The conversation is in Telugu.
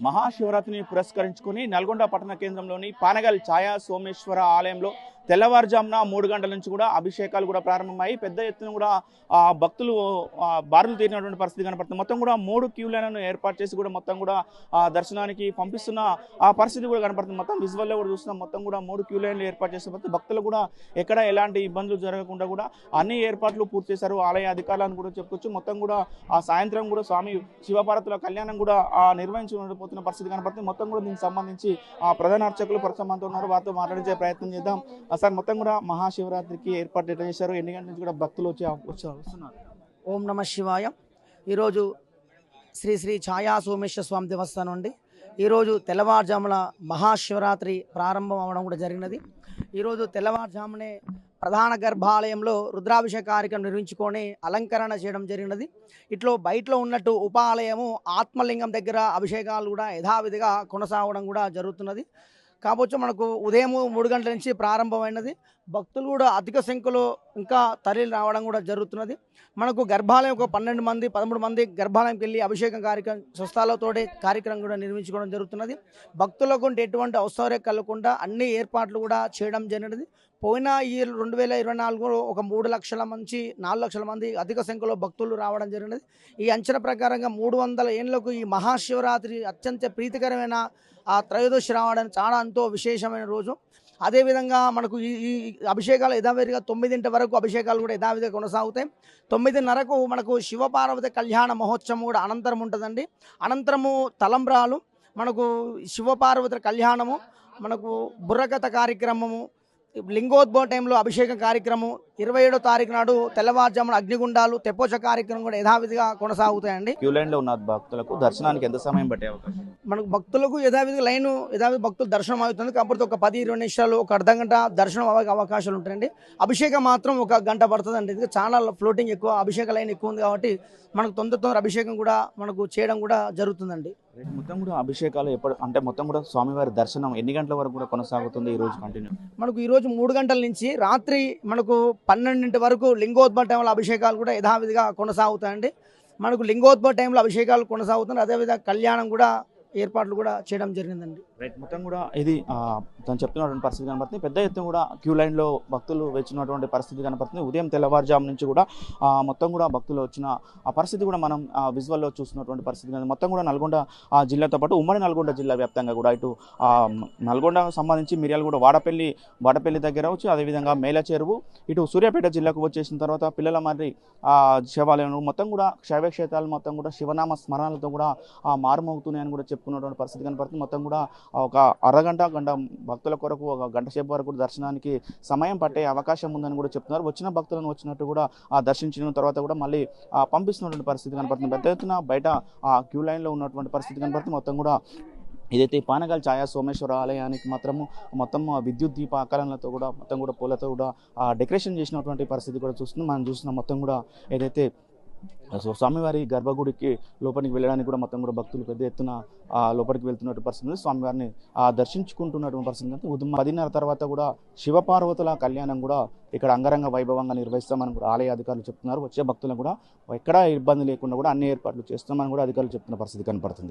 మహాశివరాత్రిని పురస్కరించుకుని నల్గొండ పట్టణ కేంద్రంలోని పానగల్ ఛాయా సోమేశ్వర ఆలయంలో తెల్లవారుజామున 3 గంటల నుంచి కూడా అభిషేకాలు కూడా ప్రారంభమయ్యాయి. పెద్ద ఎత్తున కూడా భక్తులు బారులు తీరినటువంటి పరిస్థితి కనపడుతుంది. మొత్తం కూడా 3 క్యూ లైన్లను ఏర్పాటు చేసి కూడా మొత్తం కూడా దర్శనానికి పంపిస్తున్న ఆ పరిస్థితి కూడా కనపడుతుంది. మొత్తం విజువల్లో కూడా చూస్తున్నాం. మొత్తం కూడా 3 క్యూ లైన్లు ఏర్పాటు చేసిన భక్తులు కూడా ఎక్కడ ఎలాంటి ఇబ్బందులు జరగకుండా కూడా అన్ని ఏర్పాట్లు పూర్తి చేశారు ఆలయ అధికారులను కూడా చెప్పుకోవచ్చు. మొత్తం కూడా ఆ సాయంత్రం కూడా స్వామి శివపార్వతుల కళ్యాణం కూడా నిర్వహించబోతున్న పరిస్థితి కనపడుతుంది. మొత్తం కూడా దీనికి సంబంధించి ప్రధాన అర్చకులు ప్రస్తుతం ఉన్నారు, వారితో మాట్లాడించే ప్రయత్నం చేద్దాం. సార్, మొత్తం కూడా మహాశివరాత్రికి ఏర్పాటు ఎట్లా చేశారు? ఎన్ని గంటల నుంచి కూడా భక్తులు వస్తున్నారు? ఓం నమ శివాయ. ఈరోజు శ్రీ శ్రీ ఛాయా సోమేశ్వర స్వామి దేవస్థానం అండి. ఈరోజు తెల్లవారుజామున మహాశివరాత్రి ప్రారంభం అవ్వడం కూడా జరిగినది. ఈరోజు తెల్లవారుజామునే ప్రధాన గర్భాలయంలో రుద్రాభిషేక కార్యక్రమం నిర్వహించుకొని అలంకరణ చేయడం జరిగినది. ఇట్లో బయటలో ఉన్నట్టు ఉపాలయము ఆత్మలింగం దగ్గర అభిషేకాలు కూడా యథావిధిగా కొనసాగడం కూడా జరుగుతున్నది. కాకపోతే మనకు ఉదయం 3 గంటల నుంచి ప్రారంభమైనది. భక్తులు కూడా అధిక సంఖ్యలో ఇంకా తరలి రావడం కూడా జరుగుతున్నది. మనకు గర్భాలయం ఒక 12 మంది 13 మంది గర్భాలయంకి వెళ్ళి అభిషేకం కార్యక్రమం స్వస్థాలతోటే కార్యక్రమం కూడా నిర్మించుకోవడం జరుగుతున్నది. భక్తులకు ఎటువంటి అవసరం కలగకుండా అన్ని ఏర్పాట్లు కూడా చేయడం జరిగినది. పోయిన ఈ 2024లో ఒక 3 లక్షల నుంచి 4 లక్షల మంది అధిక సంఖ్యలో భక్తులు రావడం జరిగినది. ఈ అంచనా ప్రకారంగా 300 ఏళ్లకు ఈ మహాశివరాత్రి అత్యంత ప్రీతికరమైన ఆ త్రయోదశి రావడానికి చాలా ఎంతో విశేషమైన రోజు. అదేవిధంగా మనకు ఈ అభిషేకాలు యథావిధిగా 9 వరకు అభిషేకాలు కూడా యథావిధిగా కొనసాగుతాయి. 9:30కు మనకు శివపార్వతి కళ్యాణ మహోత్సవం కూడా అనంతరం ఉంటుందండి. అనంతరము తలంబ్రాలు, మనకు శివపార్వతుల కళ్యాణము, మనకు బుర్రకథ కార్యక్రమము, లింగోద్భవ టైంలో అభిషేకం కార్యక్రమం, 27వ తారీఖు నాడు తెల్లవారుజామున అగ్నిగుండాలు తెప్పోచ కార్యక్రమం కూడా యథావిధిగా కొనసాగుతాయండి. క్యూ లైన్ లో ఉన్న భక్తులకు దర్శనానికి ఎంత సమయం పట్టే అవకాశం? మనకు భక్తులకు యథావిధి భక్తులు దర్శనం అవుతుంది. కాకపోతే ఒక 10-20 నిమిషాలు, ఒక అర్ధ గంట దర్శనం అవకాశాలు ఉంటాయండి. అభిషేకం మాత్రం 1 గంట పడుతుందండి. ఇది చాలా ఫ్లోటింగ్ ఎక్కువ, అభిషేక లైన్ ఎక్కువ ఉంది కాబట్టి మనకు తొందర అభిషేకం కూడా మనకు చేయడం కూడా జరుగుతుందండి. మొత్తం కూడా అభిషేకాలు అంటే మొత్తం కూడా స్వామివారి దర్శనం ఎన్ని గంటల వరకు కూడా కొనసాగుతుంది ఈ రోజు కంటిన్యూ? మనకు ఈ రోజు 3 గంటల నుంచి రాత్రి మనకు 12 వరకు లింగోద్భవ టైంలో అభిషేకాలు కూడా యథావిధిగా కొనసాగుతాయండి. మనకు లింగోద్భవ టైంలో అభిషేకాలు కొనసాగుతుంది. అదేవిధంగా కళ్యాణం కూడా ఏర్పాట్లు కూడా చేయడం జరిగిందండి. మొత్తం కూడా ఇది తను చెప్తున్నటువంటి పరిస్థితి కనపడుతుంది. పెద్ద ఎత్తున కూడా క్యూ లైన్లో భక్తులు వచ్చినటువంటి పరిస్థితి కనపడుతుంది. ఉదయం తెల్లవారుజాము నుంచి కూడా మొత్తం కూడా భక్తులు వచ్చిన ఆ పరిస్థితి కూడా మనం విజువల్లో చూస్తున్నటువంటి పరిస్థితి. మొత్తం కూడా నల్గొండ జిల్లాతో పాటు ఉమ్మడి నల్గొండ జిల్లా వ్యాప్తంగా కూడా ఇటు నల్గొండకు సంబంధించి మిర్యాలగూడ వాడపల్లి దగ్గర వచ్చి, అదేవిధంగా మేల చెరువు, ఇటు సూర్యాపేట జిల్లాకు వచ్చేసిన తర్వాత పిల్లల మరి శివాలయం మొత్తం కూడా శైవ క్షేత్రాలు మొత్తం కూడా శివనామ స్మరణలతో కూడా మారుమోగుతున్నాయని కూడా చెప్పుకున్నటువంటి పరిస్థితి కనపడుతుంది. మొత్తం కూడా ఒక అరగంట గంట భక్తుల కొరకు 1 గంట సేపు వరకు దర్శనానికి సమయం పట్టే అవకాశం ఉందని కూడా చెప్తున్నారు. వచ్చిన భక్తులను వచ్చినట్టు కూడా దర్శించిన తర్వాత కూడా మళ్ళీ పంపిస్తున్నటువంటి పరిస్థితి కనపడుతుంది. పెద్ద ఎత్తున బయట క్యూ లైన్లో ఉన్నటువంటి పరిస్థితి కనపడుతుంది. మొత్తం కూడా ఇదైతే పానగల్ ఛాయా సోమేశ్వర ఆలయానికి మొత్తం విద్యుత్ దీప ఆకరణలతో కూడా మొత్తం కూడా పూలతో కూడా డెకరేషన్ చేసినటువంటి పరిస్థితి కూడా మనం చూస్తున్నాం. మొత్తం కూడా ఏదైతే స్వామివారి గర్భగుడికి లోపలికి వెళ్ళడానికి కూడా మొత్తం కూడా భక్తులు పెద్ద ఎత్తున లోపలికి వెళ్తున్నటువంటి పరిస్థితి, స్వామివారిని దర్శించుకుంటున్నటువంటి పరిస్థితి. ఉదయం 10:30 తర్వాత కూడా శివపార్వతుల కళ్యాణం కూడా ఇక్కడ అంగరంగ వైభవంగా నిర్వహిస్తామని కూడా ఆలయ అధికారులు చెప్తున్నారు. వచ్చే భక్తులను కూడా ఎక్కడా ఇబ్బంది లేకుండా కూడా అన్ని ఏర్పాట్లు చేస్తామని కూడా అధికారులు చెప్తున్న పరిస్థితి కనపడుతుంది.